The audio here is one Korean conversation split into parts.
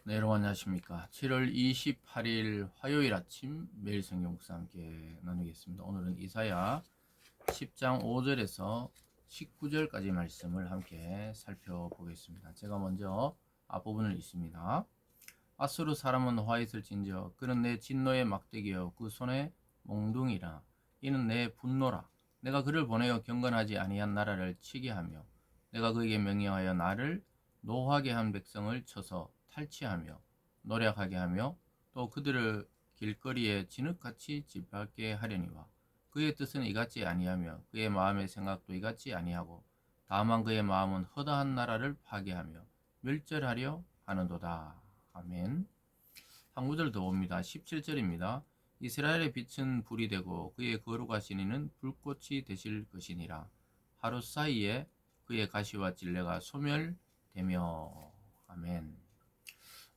네, 여러분 안녕하십니까. 7월 28일 화요일 아침 매일 성경 묵상 함께 나누겠습니다. 오늘은 이사야 10장 5절에서 19절까지 말씀을 함께 살펴보겠습니다. 제가 먼저 앞부분을 읽습니다. 아수르 사람은 화 있을진저 그는 내 진노의 막대기여 그 손에 몽둥이라. 이는 내 분노라. 내가 그를 보내어 경건하지 아니한 나라를 치게 하며 내가 그에게 명령하여 나를 노하게 한 백성을 쳐서 탈취하며 노략하게 하며 또 그들을 길거리에 진흙같이 짓밟게 하려니와 그의 뜻은 이같지 아니하며 그의 마음의 생각도 이같지 아니하고 다만 그의 마음은 허다한 나라를 파괴하며 멸절하려 하는도다. 아멘. 한 구절 더 봅니다. 17절입니다. 이스라엘의 빛은 불이 되고 그의 거룩하신 이는 불꽃이 되실 것이니라. 하루 사이에 그의 가시와 찔레가 소멸되며. 아멘.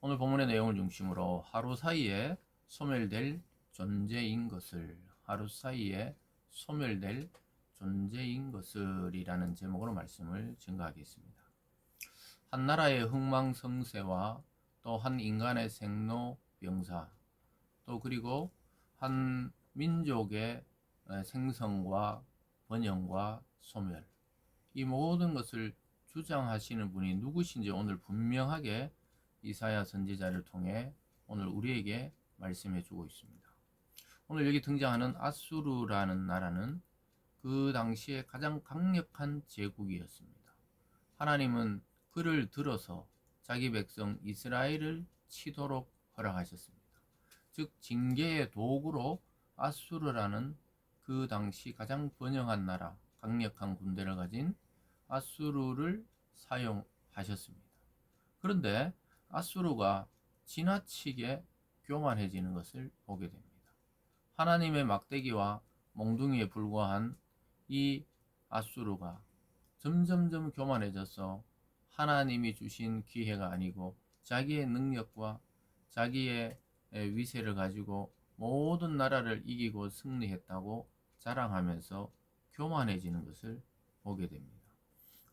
오늘 본문의 내용을 중심으로 하루 사이에 소멸될 존재인 것을, 하루 사이에 소멸될 존재인 것을이라는 제목으로 말씀을 증거하겠습니다. 한 나라의 흥망성쇠와 또 한 인간의 생로병사, 또 그리고 한 민족의 생성과 번영과 소멸, 이 모든 것을 주장하시는 분이 누구신지 오늘 분명하게 이사야 선지자를 통해 오늘 우리에게 말씀해 주고 있습니다. 오늘 여기 등장하는 아수르라는 나라는 그 당시에 가장 강력한 제국이었습니다. 하나님은 그를 들어서 자기 백성 이스라엘을 치도록 허락하셨습니다. 즉 징계의 도구로 아수르라는 그 당시 가장 번영한 나라, 강력한 군대를 가진 아수르를 사용하셨습니다. 그런데 아수르가 지나치게 교만해지는 것을 보게 됩니다. 하나님의 막대기와 몽둥이에 불과한 이 아수르가 점점점 교만해져서 하나님이 주신 기회가 아니고 자기의 능력과 자기의 위세를 가지고 모든 나라를 이기고 승리했다고 자랑하면서 교만해지는 것을 보게 됩니다.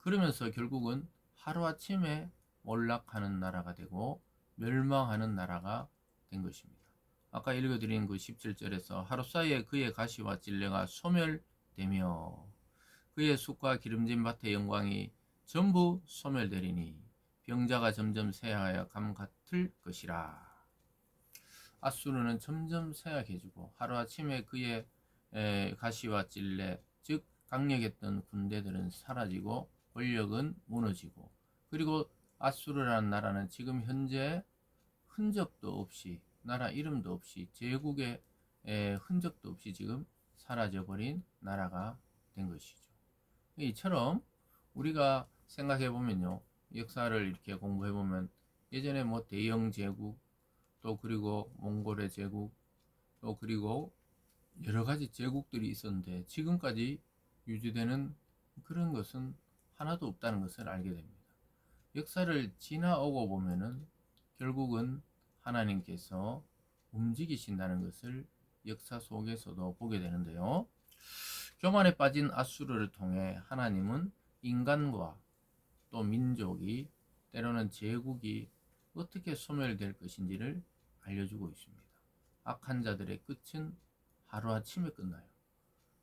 그러면서 결국은 하루아침에 몰락하는 나라가 되고 멸망하는 나라가 된 것입니다. 아까 읽어드린 그 17절에서 하루 사이에 그의 가시와 찔레가 소멸되며 그의 숲과 기름진 밭의 영광이 전부 소멸되리니 병자가 점점 쇠하여 감 같을 것이라. 아수르는 점점 쇠약해지고 하루아침에 그의 가시와 찔레, 즉 강력했던 군대들은 사라지고 권력은 무너지고, 그리고 아수르라는 나라는 지금 현재 흔적도 없이, 나라 이름도 없이, 제국의 흔적도 없이 지금 사라져버린 나라가 된 것이죠. 이처럼 우리가 생각해 보면요, 역사를 이렇게 공부해 보면 예전에 뭐 대영 제국, 또 그리고 몽골의 제국, 또 그리고 여러 가지 제국들이 있었는데 지금까지 유지되는 그런 것은 하나도 없다는 것을 알게 됩니다. 역사를 지나오고 보면은 결국은 하나님께서 움직이신다는 것을 역사 속에서도 보게 되는데요. 교만에 빠진 아수르를 통해 하나님은 인간과 또 민족이, 때로는 제국이 어떻게 소멸될 것인지를 알려주고 있습니다. 악한 자들의 끝은 하루아침에 끝나요.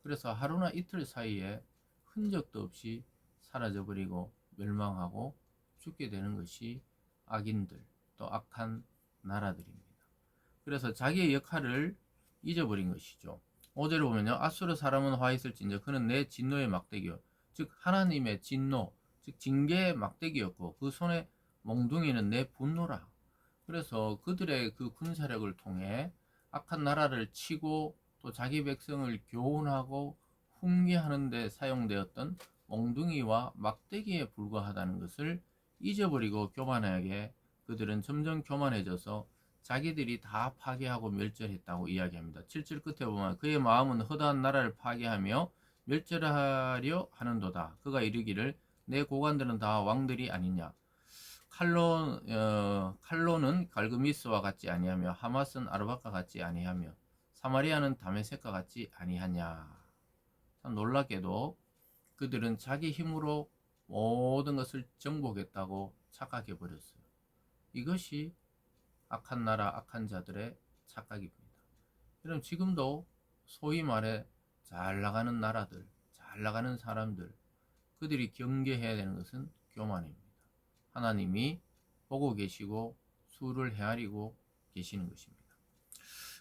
그래서 하루나 이틀 사이에 흔적도 없이 사라져버리고 멸망하고 죽게 되는 것이 악인들, 또 악한 나라들입니다. 그래서 자기의 역할을 잊어버린 것이죠. 5절을 보면요, 아수르 사람은 화 있을진저 그는 내 진노의 막대기요, 즉 하나님의 진노, 즉 징계의 막대기였고 그 손에 몽둥이는 내 분노라. 그래서 그들의 그 군사력을 통해 악한 나라를 치고 또 자기 백성을 교훈하고 훈계하는 데 사용되었던 몽둥이와 막대기에 불과하다는 것을 잊어버리고 교만하게, 그들은 점점 교만해져서 자기들이 다 파괴하고 멸절했다고 이야기합니다. 7절 끝에 보면 그의 마음은 허다한 나라를 파괴하며 멸절하려 하는도다. 그가 이르기를 내 고관들은 다 왕들이 아니냐. 칼로는 갈그미스와 같지 아니하며 하맛은 아르밧과 같지 아니하며 사마리아는 다메섹과 같지 아니하냐. 참 놀랍게도 그들은 자기 힘으로 모든 것을 정복했다고 착각해 버렸어요. 이것이 악한 나라, 악한 자들의 착각입니다. 여러분 지금도 소위 말해 잘 나가는 나라들, 잘 나가는 사람들, 그들이 경계해야 되는 것은 교만입니다. 하나님이 보고 계시고 수를 헤아리고 계시는 것입니다.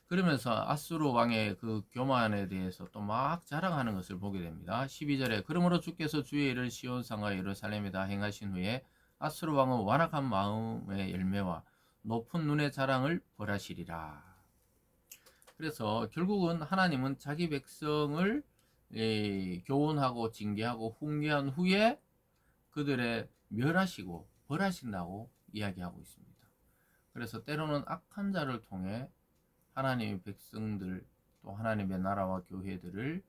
그러면서 아수르 왕의 그 교만에 대해서 또 막 자랑하는 것을 보게 됩니다. 12절에 그러므로 주께서 주의 일을 시온산과 예루살렘에다 행하신 후에 아수르 왕은 완악한 마음의 열매와 높은 눈의 자랑을 벌하시리라. 그래서 결국은 하나님은 자기 백성을 교훈하고 징계하고 훈계한 후에 그들의 멸하시고 벌하신다고 이야기하고 있습니다. 그래서 때로는 악한 자를 통해 하나님의 백성들 또 하나님의 나라와 교회들을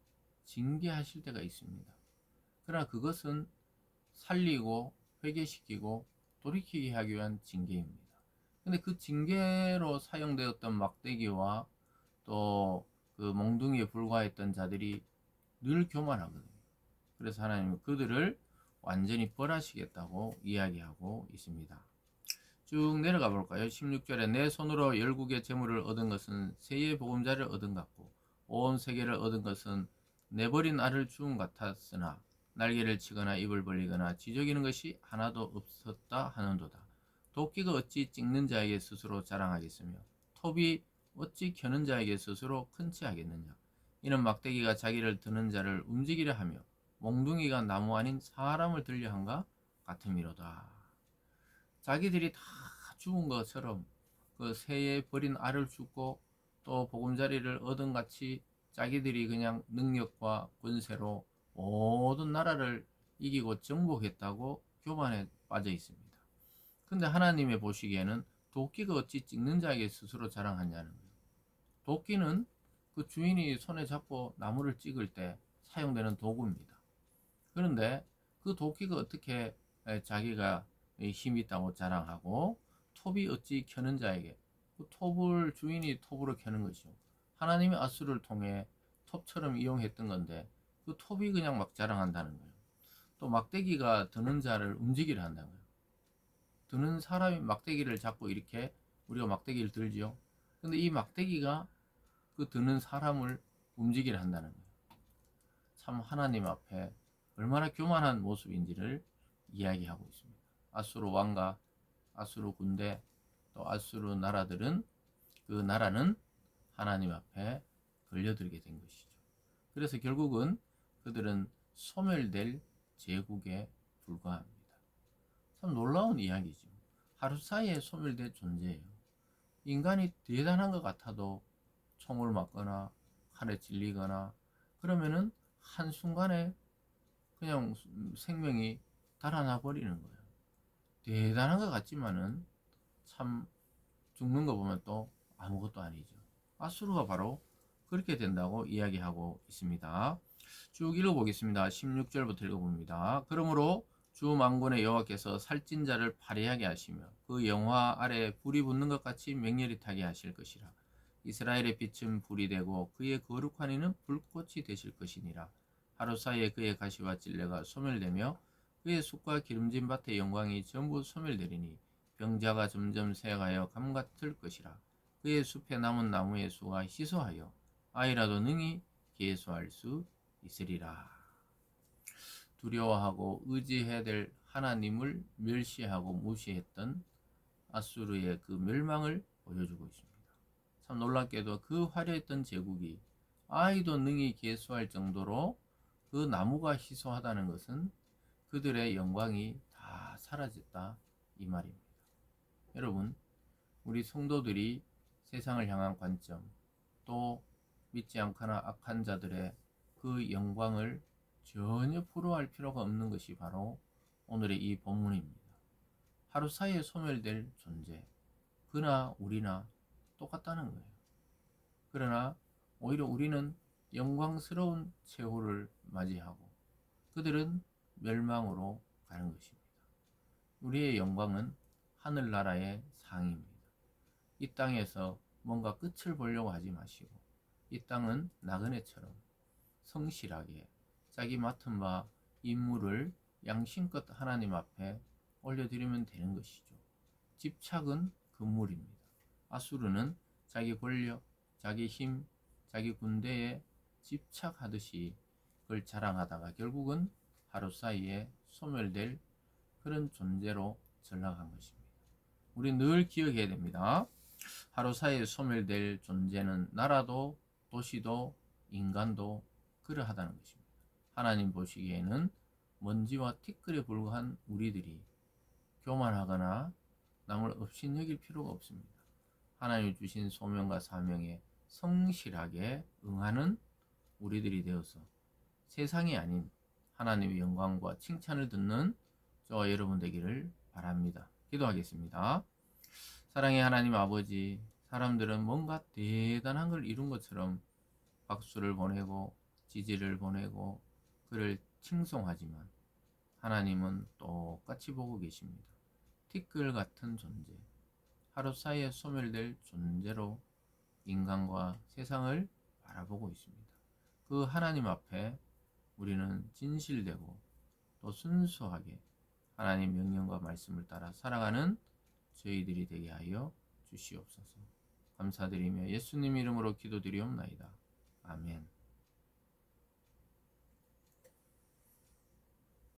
징계하실 때가 있습니다. 그러나 그것은 살리고 회개시키고 돌이키게 하기 위한 징계입니다. 근데 그 징계로 사용되었던 막대기와 또 그 몽둥이에 불과했던 자들이 늘 교만하거든요. 그래서 하나님은 그들을 완전히 벌하시겠다고 이야기하고 있습니다. 쭉 내려가 볼까요? 16절에 내 손으로 열국의 재물을 얻은 것은 새의 보금자리를 얻은 같고 온 세계를 얻은 것은 내버린 알을 주운 같았으나 날개를 치거나 입을 벌리거나 지저귀는 것이 하나도 없었다 하는도다. 도끼가 어찌 찍는 자에게 스스로 자랑하겠으며 톱이 어찌 켜는 자에게 스스로 큰 치 하겠느냐. 이는 막대기가 자기를 드는 자를 움직이려 하며 몽둥이가 나무 아닌 사람을 들려 한가 같음이로다. 자기들이 다 죽은 것처럼 그 새에 버린 알을 죽고 또 보금자리를 얻은 같이 자기들이 그냥 능력과 권세로 모든 나라를 이기고 정복했다고 교만에 빠져 있습니다. 근데 하나님의 보시기에는 도끼가 어찌 찍는 자에게 스스로 자랑하냐는 거예요. 도끼는 그 주인이 손에 잡고 나무를 찍을 때 사용되는 도구입니다. 그런데 그 도끼가 어떻게 자기가 힘이 있다고 자랑하고 톱이 어찌 켜는 자에게 그 톱을 주인이 톱으로 켜는 것이죠. 하나님이 아수르를 통해 톱처럼 이용했던 건데 그 톱이 그냥 막 자랑한다는 거예요. 또 막대기가 드는 자를 움직이려 한다는 거예요. 드는 사람이 막대기를 잡고 이렇게 우리가 막대기를 들지요. 근데 이 막대기가 그 드는 사람을 움직이려 한다는 거예요. 참 하나님 앞에 얼마나 교만한 모습인지를 이야기하고 있습니다. 아수르 왕과 아수르 군대 또 아수르 나라들은 그 나라는 하나님 앞에 걸려들게 된 것이죠. 그래서 결국은 그들은 소멸될 제국에 불과합니다. 참 놀라운 이야기죠. 하루 사이에 소멸될 존재예요. 인간이 대단한 것 같아도 총을 맞거나 칼에 찔리거나 그러면은 한순간에 그냥 생명이 달아나 버리는 거예요. 대단한 것 같지만은 참 죽는 거 보면 또 아무것도 아니죠. 아수르가 바로 그렇게 된다고 이야기하고 있습니다. 쭉 읽어보겠습니다. 16절부터 읽어봅니다. 그러므로 주 만군의 여호와께서 살찐 자를 파리하게 하시며 그 영화 아래 불이 붙는 것 같이 맹렬히 타게 하실 것이라. 이스라엘의 빛은 불이 되고 그의 거룩한 이는 불꽃이 되실 것이니라. 하루 사이에 그의 가시와 찔레가 소멸되며 그의 숲과 기름진 밭의 영광이 전부 소멸되리니 병자가 점점 쇠가여 감 같을 것이라. 그의 숲에 남은 나무의 수가 희소하여 아이라도 능히 계수할 수 있으리라. 두려워하고 의지해야 될 하나님을 멸시하고 무시했던 아수르의 그 멸망을 보여주고 있습니다. 참 놀랍게도 그 화려했던 제국이 아이도 능히 계수할 정도로 그 나무가 희소하다는 것은 그들의 영광이 다 사라졌다 이 말입니다. 여러분, 우리 성도들이 세상을 향한 관점, 또 믿지 않거나 악한 자들의 그 영광을 전혀 부러워할 필요가 없는 것이 바로 오늘의 이 본문입니다. 하루 사이에 소멸될 존재, 그나 우리나 똑같다는 거예요. 그러나 오히려 우리는 영광스러운 최후를 맞이하고 그들은 멸망으로 가는 것입니다. 우리의 영광은 하늘나라의 상입니다. 이 땅에서 뭔가 끝을 보려고 하지 마시고 이 땅은 나그네처럼 성실하게 자기 맡은 바 임무를 양심껏 하나님 앞에 올려드리면 되는 것이죠. 집착은 금물입니다. 아수르는 자기 권력, 자기 힘, 자기 군대에 집착하듯이 그걸 자랑하다가 결국은 하루 사이에 소멸될 그런 존재로 전락한 것입니다. 우리 늘 기억해야 됩니다. 하루 사이에 소멸될 존재는 나라도 도시도 인간도 그러하다는 것입니다. 하나님 보시기에는 먼지와 티끌에 불과한 우리들이 교만하거나 남을 업신여길 필요가 없습니다. 하나님이 주신 소명과 사명에 성실하게 응하는 우리들이 되어서 세상이 아닌 하나님의 영광과 칭찬을 듣는 저와 여러분 되기를 바랍니다. 기도하겠습니다. 사랑의 하나님 아버지, 사람들은 뭔가 대단한 걸 이룬 것처럼 박수를 보내고 지지를 보내고 그를 칭송하지만 하나님은 똑같이 보고 계십니다. 티끌 같은 존재, 하루 사이에 소멸될 존재로 인간과 세상을 바라보고 있습니다. 그 하나님 앞에 우리는 진실되고 또 순수하게 하나님 명령과 말씀을 따라 살아가는 저희들이 되게 하여 주시옵소서. 감사드리며 예수님 이름으로 기도드리옵나이다. 아멘.